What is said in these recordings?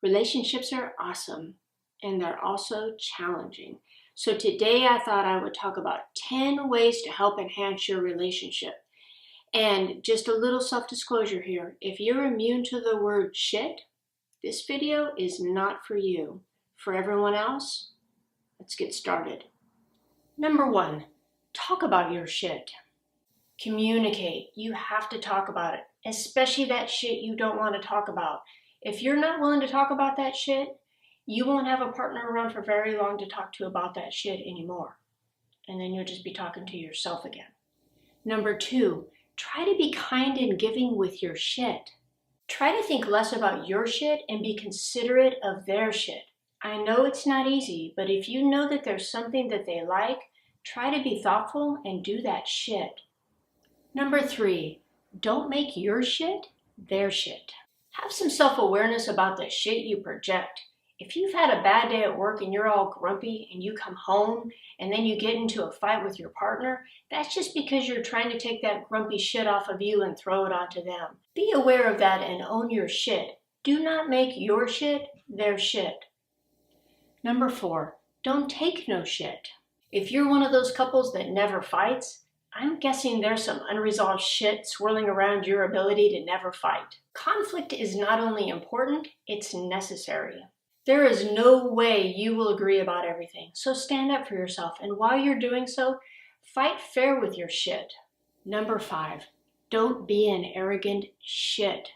Relationships are awesome, and they're also challenging. So today I thought I would talk about 10 ways to help enhance your relationship. And just a little self-disclosure here, if you're immune to the word shit, this video is not for you. For everyone else, let's get started. Number 1, talk about your shit. Communicate. You have to talk about it, especially that shit you don't want to talk about. If you're not willing to talk about that shit, you won't have a partner around for very long to talk to about that shit anymore. And then you'll just be talking to yourself again. Number 2, try to be kind and giving with your shit. Try to think less about your shit and be considerate of their shit. I know it's not easy, but if you know that there's something that they like, try to be thoughtful and do that shit. Number 3, don't make your shit their shit. Have some self-awareness about the shit you project. If you've had a bad day at work and you're all grumpy and you come home and then you get into a fight with your partner, that's just because you're trying to take that grumpy shit off of you and throw it onto them. Be aware of that and own your shit. Do not make your shit their shit. Number 4, don't take no shit. If you're one of those couples that never fights, I'm guessing there's some unresolved shit swirling around your ability to never fight. Conflict is not only important, it's necessary. There is no way you will agree about everything, so stand up for yourself, and while you're doing so, fight fair with your shit. Number 5, don't be an arrogant shit.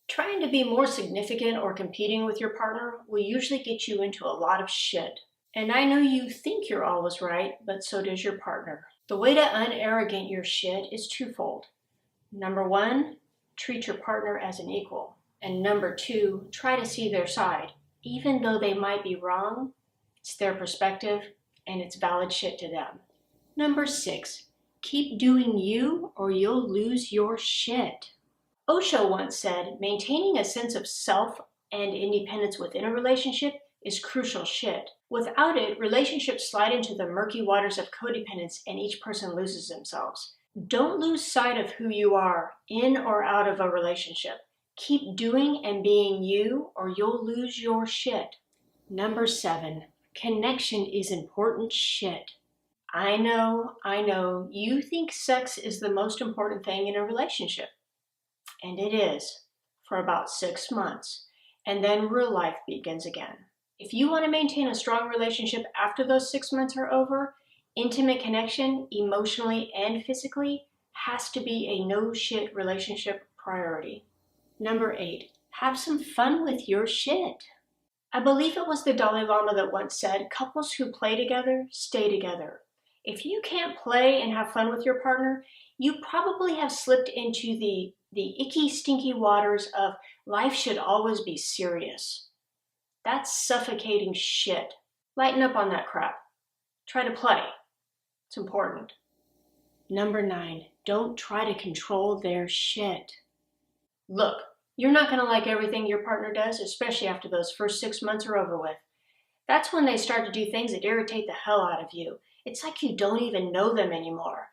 Trying to be more significant or competing with your partner will usually get you into a lot of shit. And I know you think you're always right, but so does your partner. The way to unarrogant your shit is twofold. Number 1, treat your partner as an equal. And number 2, try to see their side. Even though they might be wrong, it's their perspective and it's valid shit to them. Number 6, keep doing you or you'll lose your shit. Osho once said, maintaining a sense of self and independence within a relationship is crucial shit. Without it, relationships slide into the murky waters of codependence and each person loses themselves. Don't lose sight of who you are, in or out of a relationship. Keep doing and being you or you'll lose your shit. Number 7, connection is important shit. I know, you think sex is the most important thing in a relationship. And it is, for about 6 months. And then real life begins again. If you want to maintain a strong relationship after those 6 months are over, intimate connection, emotionally and physically, has to be a no-shit relationship priority. Number 8, have some fun with your shit. I believe it was the Dalai Lama that once said, couples who play together, stay together. If you can't play and have fun with your partner, you probably have slipped into the icky, stinky waters of life should always be serious. That's suffocating shit. Lighten up on that crap. Try to play. It's important. Number 9, don't try to control their shit. Look, you're not going to like everything your partner does, especially after those first 6 months are over with. That's when they start to do things that irritate the hell out of you. It's like you don't even know them anymore.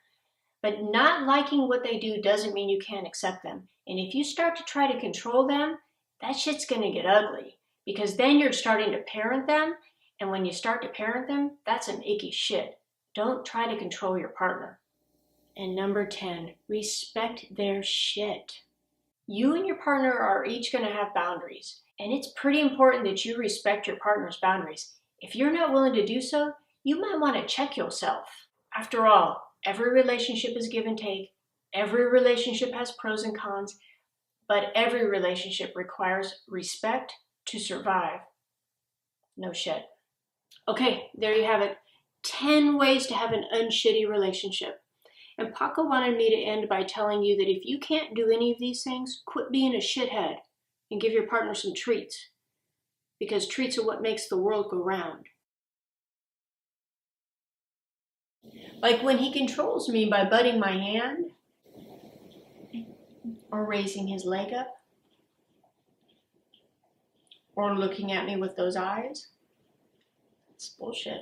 But not liking what they do doesn't mean you can't accept them. And if you start to try to control them, that shit's going to get ugly. Because then you're starting to parent them, and when you start to parent them, that's some icky shit. Don't try to control your partner. And number 10, respect their shit. You and your partner are each going to have boundaries, and it's pretty important that you respect your partner's boundaries. If you're not willing to do so, you might want to check yourself. After all, every relationship is give and take, every relationship has pros and cons, but every relationship requires respect to survive. No shit. Okay, there you have it. 10 ways to have an unshitty relationship. And Paco wanted me to end by telling you that if you can't do any of these things, quit being a shithead and give your partner some treats. Because treats are what makes the world go round. Like when he controls me by butting my hand or raising his leg up or looking at me with those eyes. It's bullshit.